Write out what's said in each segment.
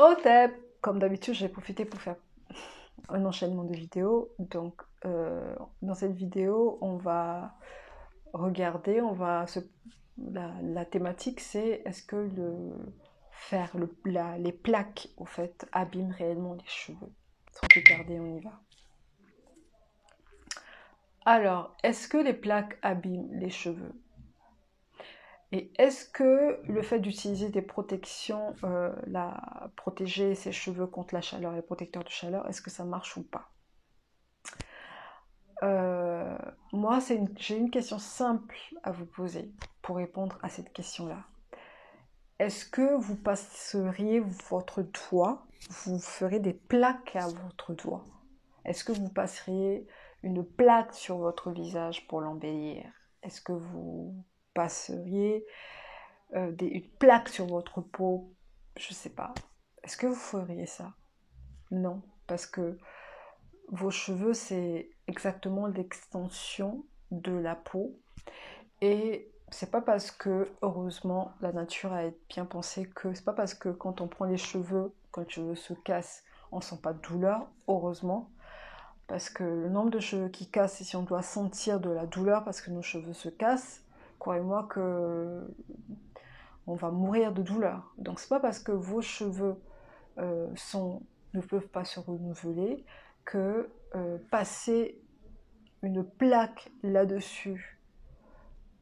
Au TEP, comme d'habitude, j'ai profité pour faire un enchaînement de vidéos. Donc, dans cette vidéo, on va regarder, la thématique, c'est est-ce que les plaques, au fait, abîment réellement les cheveux. Sans plus tarder, on y va. Alors, est-ce que les plaques abîment les cheveux? Et est-ce que le fait d'utiliser des protections, protéger ses cheveux contre la chaleur, les protecteurs de chaleur, est-ce que ça marche ou pas? Euh, Moi, j'ai une question simple à vous poser pour répondre à cette question-là. Est-ce que vous passeriez votre doigt, vous ferez des plaques à votre doigt? Est-ce que vous passeriez une plaque sur votre visage pour l'embellir? Est-ce que vous passeriez une plaque sur votre peau? Je sais pas. Est-ce que vous feriez ça? Non, parce que vos cheveux, c'est exactement l'extension de la peau. Et c'est pas parce que, heureusement, la nature a bien pensé que c'est pas parce que quand on prend les cheveux, quand les cheveux se cassent, on sent pas de douleur, heureusement. Parce que le nombre de cheveux qui cassent, et si on doit sentir de la douleur parce que nos cheveux se cassent, croyez-moi que on va mourir de douleur. Donc c'est pas parce que vos cheveux ne peuvent pas se renouveler que passer une plaque là-dessus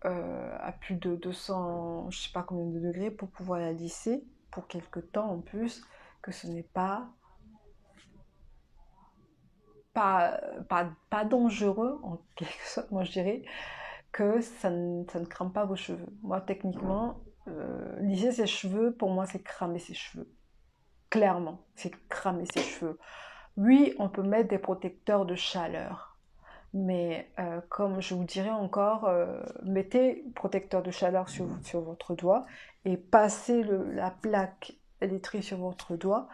à plus de 200, je sais pas combien de degrés pour pouvoir la lisser pour quelque temps en plus, que ce n'est pas dangereux en quelque sorte, moi je dirais que ça ne crame pas vos cheveux. Moi techniquement, lisser ses cheveux, pour moi c'est cramer ses cheveux. Clairement, c'est cramer ses cheveux. Oui, on peut mettre des protecteurs de chaleur, mais comme je vous dirais encore, mettez protecteur de chaleur sur votre doigt et passez la plaque électrique sur votre doigt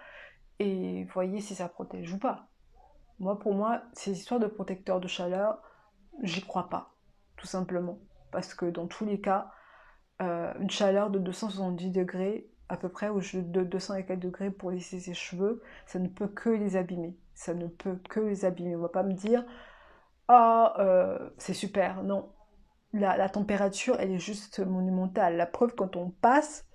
et voyez si ça protège ou pas. Moi, pour moi, ces histoires de protecteurs de chaleur, j'y crois pas, tout simplement. Parce que dans tous les cas, une chaleur de 270 degrés, à peu près, ou de 200 et quelques degrés pour lisser ses cheveux, ça ne peut que les abîmer. Ça ne peut que les abîmer. On va pas me dire, ah, c'est super. Non, la température, elle est juste monumentale. La preuve, quand on passe,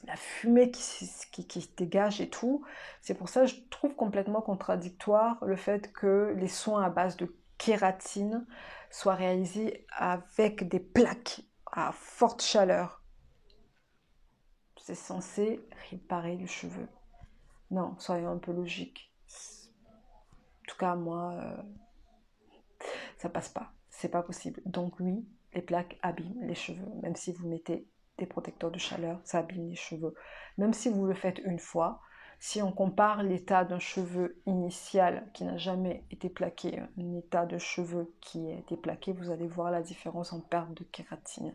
la fumée qui se dégage et tout, c'est pour ça que je trouve complètement contradictoire le fait que les soins à base de kératine soient réalisés avec des plaques à forte chaleur. C'est censé réparer le cheveu. Non, soyons un peu logiques. En tout cas, moi, ça passe pas. C'est pas possible. Donc oui, les plaques abîment les cheveux. Même si vous mettez des protecteurs de chaleur, ça abîme les cheveux. Même si vous le faites une fois, si on compare l'état d'un cheveu initial qui n'a jamais été plaqué, un état de cheveux qui a été plaqué, vous allez voir la différence en perte de kératine.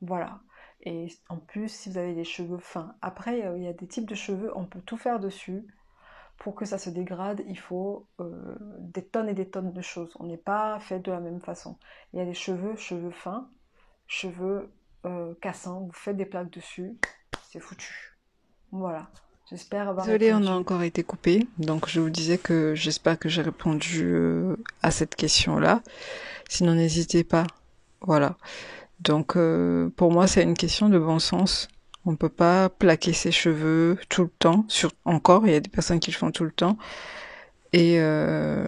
Voilà. Et en plus, si vous avez des cheveux fins, après, il y a des types de cheveux, on peut tout faire dessus. Pour que ça se dégrade, il faut des tonnes et des tonnes de choses. On n'est pas fait de la même façon. Il y a des cheveux fins, cheveux cassants, vous faites des plaques dessus, c'est foutu. Voilà. J'espère avoir Désolée, on a répondu. encore été coupé. Donc je vous disais que j'espère que j'ai répondu à cette question-là. Sinon, n'hésitez pas. Voilà. Donc pour moi, c'est une question de bon sens. On peut pas plaquer ses cheveux tout le temps. Encore, il y a des personnes qui le font tout le temps et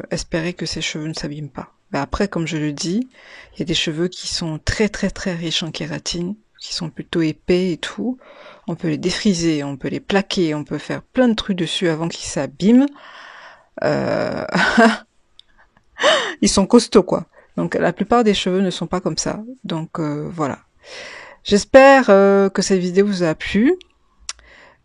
espérer que ses cheveux ne s'abîment pas. Mais après, comme je le dis, il y a des cheveux qui sont très très très riches en kératine, qui sont plutôt épais et tout. On peut les défriser, on peut les plaquer, on peut faire plein de trucs dessus avant qu'ils s'abîment. Euh... Ils sont costauds, quoi. Donc la plupart des cheveux ne sont pas comme ça. Donc voilà. J'espère que cette vidéo vous a plu.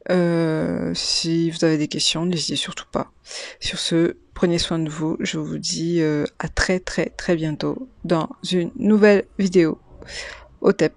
Si vous avez des questions, n'hésitez surtout pas. Sur ce, prenez soin de vous. Je vous dis à très très très bientôt dans une nouvelle vidéo. Au TEP.